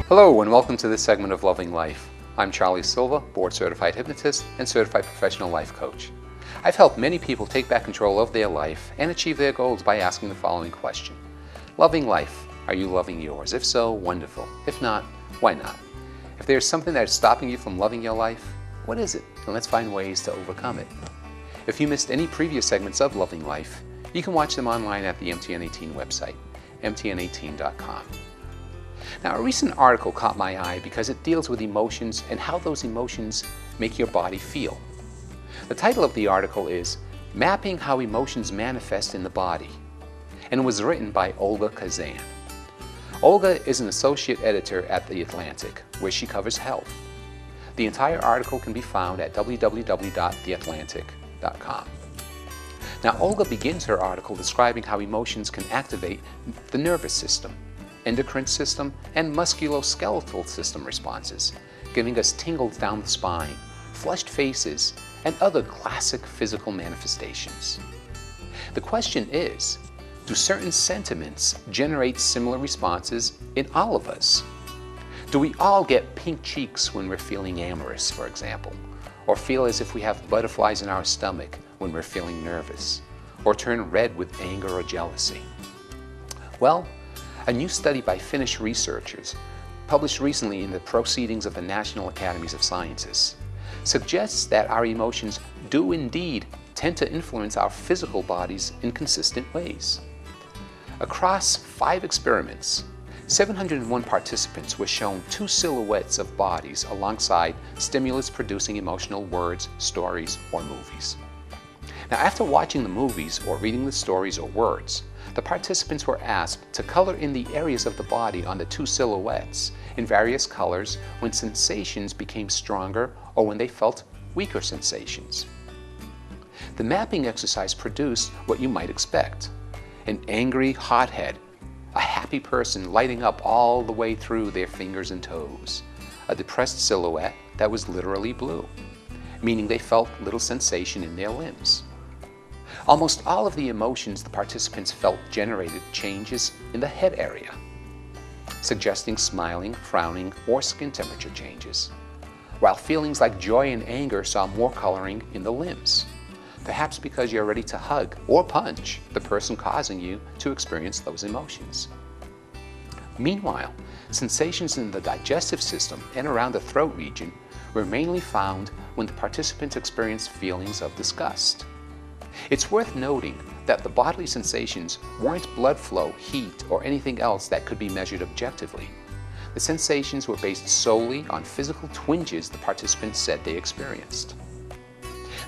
Hello and welcome to this segment of Loving Life. I'm Charlie Silva, board certified hypnotist and certified professional life coach. I've helped many people take back control of their life and achieve their goals by asking the following question. Loving life, are you loving yours? If so, wonderful. If not, why not? If there's something that's stopping you from loving your life, what is it? And let's find ways to overcome it. If you missed any previous segments of Loving Life, you can watch them online at the MTN18 website, mtn18.com. Now, a recent article caught my eye because it deals with emotions and how those emotions make your body feel. The title of the article is Mapping How Emotions Manifest in the Body, and it was written by Olga Kazan. Olga is an associate editor at The Atlantic, where she covers health. The entire article can be found at www.theatlantic.com. Now, Olga begins her article describing how emotions can activate the nervous system, endocrine system, and musculoskeletal system responses, giving us tingles down the spine, flushed faces, and other classic physical manifestations. The question is, do certain sentiments generate similar responses in all of us? Do we all get pink cheeks when we're feeling amorous, for example, or feel as if we have butterflies in our stomach when we're feeling nervous, or turn red with anger or jealousy? Well, a new study by Finnish researchers, published recently in the Proceedings of the National Academies of Sciences, suggests that our emotions do indeed tend to influence our physical bodies in consistent ways. Across 5 experiments, 701 participants were shown 2 silhouettes of bodies alongside stimulus-producing emotional words, stories, or movies. Now, after watching the movies or reading the stories or words, the participants were asked to color in the areas of the body on the 2 silhouettes in various colors when sensations became stronger or when they felt weaker sensations. The mapping exercise produced what you might expect: an angry hothead, a happy person lighting up all the way through their fingers and toes, a depressed silhouette that was literally blue, meaning they felt little sensation in their limbs. Almost all of the emotions the participants felt generated changes in the head area, suggesting smiling, frowning, or skin temperature changes, while feelings like joy and anger saw more coloring in the limbs, perhaps because you're ready to hug or punch the person causing you to experience those emotions. Meanwhile, sensations in the digestive system and around the throat region were mainly found when the participants experienced feelings of disgust. It's worth noting that the bodily sensations weren't blood flow, heat, or anything else that could be measured objectively. The sensations were based solely on physical twinges the participants said they experienced.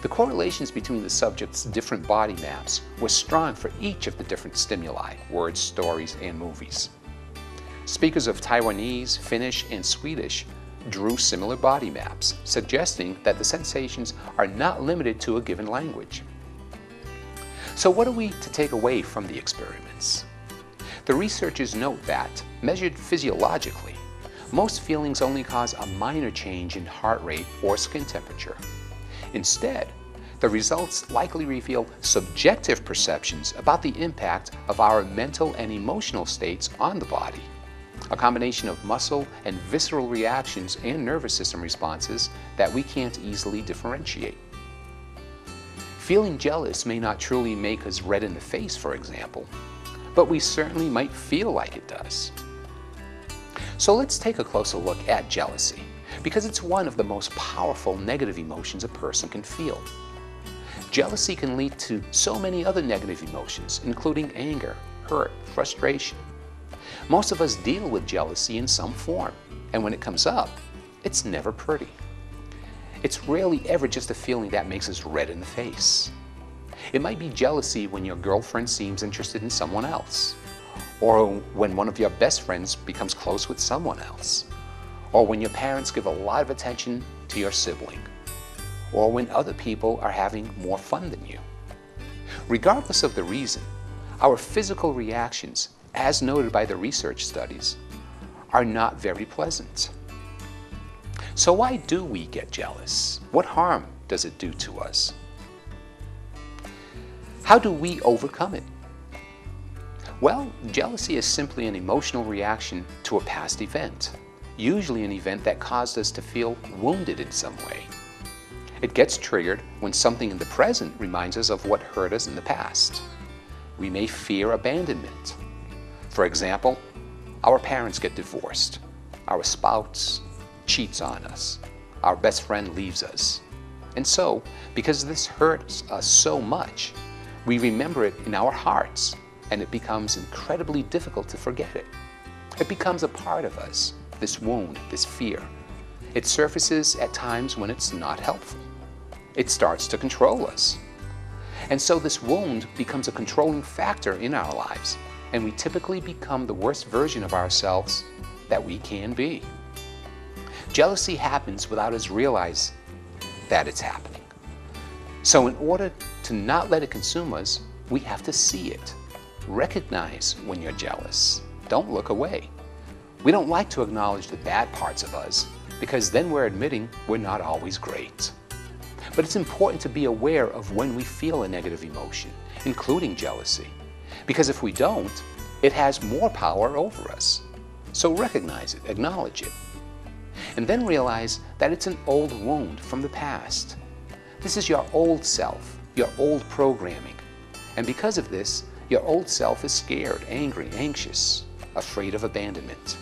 The correlations between the subjects' different body maps were strong for each of the different stimuli, words, stories, and movies. Speakers of Taiwanese, Finnish, and Swedish drew similar body maps, suggesting that the sensations are not limited to a given language. So what are we to take away from the experiments? The researchers note that, measured physiologically, most feelings only cause a minor change in heart rate or skin temperature. Instead, the results likely reveal subjective perceptions about the impact of our mental and emotional states on the body, a combination of muscle and visceral reactions and nervous system responses that we can't easily differentiate. Feeling jealous may not truly make us red in the face, for example, but we certainly might feel like it does. So let's take a closer look at jealousy, because it's one of the most powerful negative emotions a person can feel. Jealousy can lead to so many other negative emotions, including anger, hurt, frustration. Most of us deal with jealousy in some form, and when it comes up, it's never pretty. It's rarely ever just a feeling that makes us red in the face. It might be jealousy when your girlfriend seems interested in someone else, or when one of your best friends becomes close with someone else, or when your parents give a lot of attention to your sibling, or when other people are having more fun than you. Regardless of the reason, our physical reactions, as noted by the research studies, are not very pleasant. So why do we get jealous? What harm does it do to us? How do we overcome it? Well, jealousy is simply an emotional reaction to a past event. usually an event that caused us to feel wounded in some way. It gets triggered when something in the present reminds us of what hurt us in the past. We may fear abandonment. For example, our parents get divorced, our spouse cheats on us, our best friend leaves us. And so, because this hurts us so much, we remember it in our hearts, and it becomes incredibly difficult to forget it. It becomes a part of us, this wound, this fear. It surfaces at times when it's not helpful. It starts to control us. And so this wound becomes a controlling factor in our lives, and we typically become the worst version of ourselves that we can be. Jealousy happens without us realizing that it's happening. So in order to not let it consume us, we have to see it. Recognize when you're jealous. Don't look away. We don't like to acknowledge the bad parts of us because then we're admitting we're not always great. But it's important to be aware of when we feel a negative emotion, including jealousy, because if we don't, it has more power over us. So recognize it, acknowledge it, and then realize that it's an old wound from the past. This is your old self, your old programming, and because of this, your old self is scared, angry, anxious, afraid of abandonment,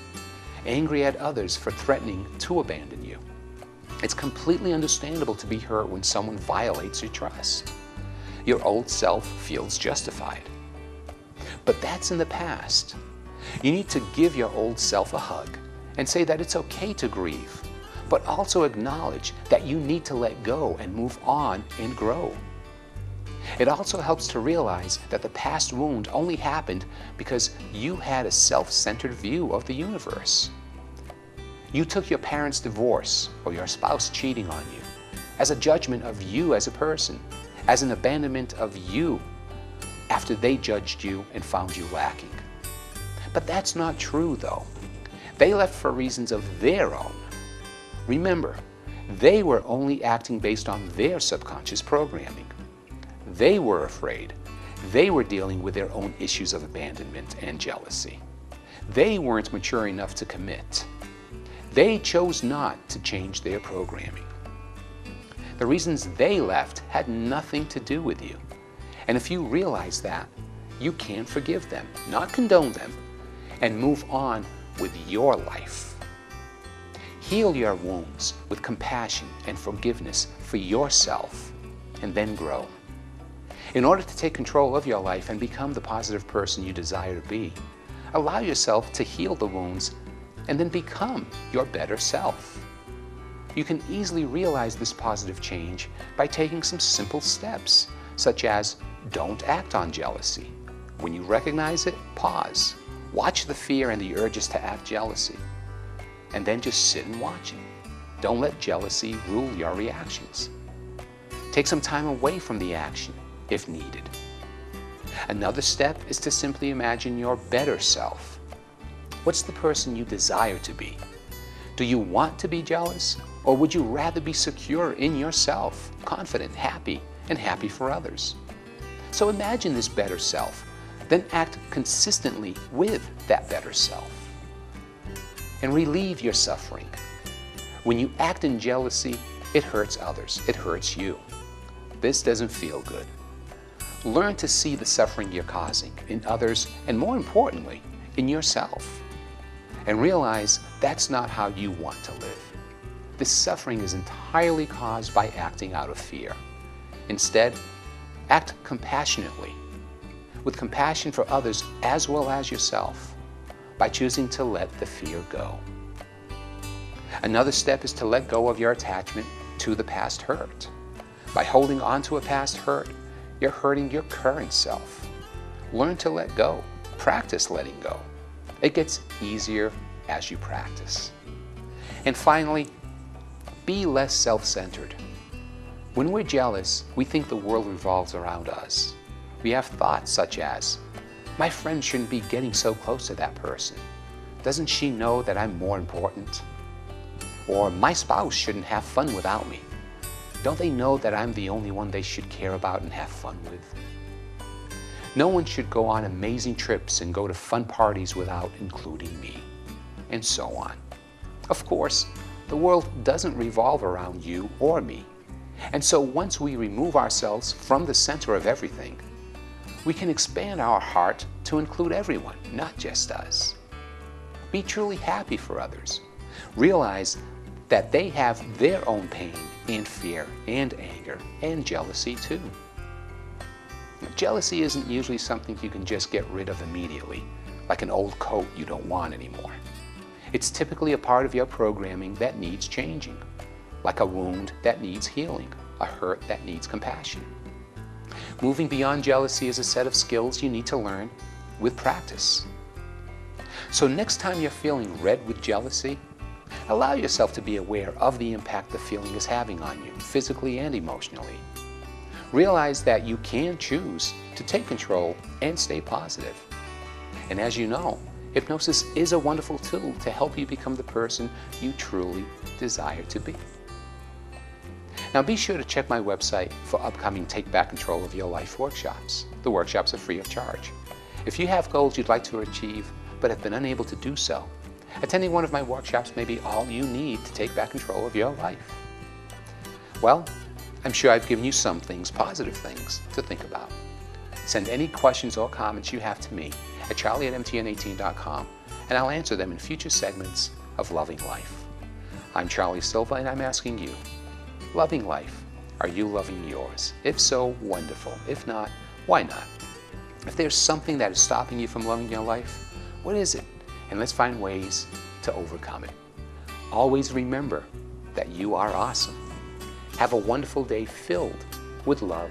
angry at others for threatening to abandon you. It's completely understandable to be hurt when someone violates your trust. Your old self feels justified. But that's in the past. You need to give your old self a hug and say that it's okay to grieve, but also acknowledge that you need to let go and move on and grow. It also helps to realize that the past wound only happened because you had a self-centered view of the universe. You took your parents' divorce or your spouse cheating on you as a judgment of you as a person, as an abandonment of you after they judged you and found you lacking. But that's not true though. They left for reasons of their own. Remember, they were only acting based on their subconscious programming. They were afraid. They were dealing with their own issues of abandonment and jealousy. They weren't mature enough to commit. They chose not to change their programming. The reasons they left had nothing to do with you. And if you realize that, you can forgive them, not condone them, and move on with your life. Heal your wounds with compassion and forgiveness for yourself, and then grow. In order to take control of your life and become the positive person you desire to be, allow yourself to heal the wounds and then become your better self. You can easily realize this positive change by taking some simple steps, such as don't act on jealousy. When you recognize it, pause. Watch the fear and the urges to act jealousy, and then just sit and watch it. Don't let jealousy rule your reactions. Take some time away from the action if needed. Another step is to simply imagine your better self. What's the person you desire to be? Do you want to be jealous, or would you rather be secure in yourself, confident, happy, and happy for others? So imagine this better self, then act consistently with that better self. And relieve your suffering. When you act in jealousy, it hurts others, it hurts you. This doesn't feel good. Learn to see the suffering you're causing in others, and more importantly, in yourself. And realize that's not how you want to live. This suffering is entirely caused by acting out of fear. Instead, act compassionately, with compassion for others as well as yourself, by choosing to let the fear go. Another step is to let go of your attachment to the past hurt. By holding on to a past hurt, you're hurting your current self. Learn to let go. Practice letting go. It gets easier as you practice. And finally, be less self-centered. When we're jealous, we think the world revolves around us. We have thoughts such as, my friend shouldn't be getting so close to that person. Doesn't she know that I'm more important? Or my spouse shouldn't have fun without me. Don't they know that I'm the only one they should care about and have fun with? No one should go on amazing trips and go to fun parties without including me, and so on. Of course, the world doesn't revolve around you or me. And so once we remove ourselves from the center of everything, we can expand our heart to include everyone, not just us. Be truly happy for others. Realize that they have their own pain and fear and anger and jealousy too. Jealousy isn't usually something you can just get rid of immediately, like an old coat you don't want anymore. It's typically a part of your programming that needs changing, like a wound that needs healing, a hurt that needs compassion. Moving beyond jealousy is a set of skills you need to learn with practice. So next time you're feeling red with jealousy, allow yourself to be aware of the impact the feeling is having on you, physically and emotionally. Realize that you can choose to take control and stay positive. And as you know, hypnosis is a wonderful tool to help you become the person you truly desire to be. Now be sure to check my website for upcoming Take Back Control of Your Life workshops. The workshops are free of charge. If you have goals you'd like to achieve but have been unable to do so, attending one of my workshops may be all you need to take back control of your life. Well, I'm sure I've given you some things, positive things, to think about. Send any questions or comments you have to me at charlie@mtn18.com, and I'll answer them in future segments of Loving Life. I'm Charlie Silva, and I'm asking you, loving life, are you loving yours? If so, wonderful. If not, why not? If there's something that is stopping you from loving your life, what is it? And let's find ways to overcome it. Always remember that you are awesome. Have a wonderful day filled with love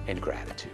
and gratitude.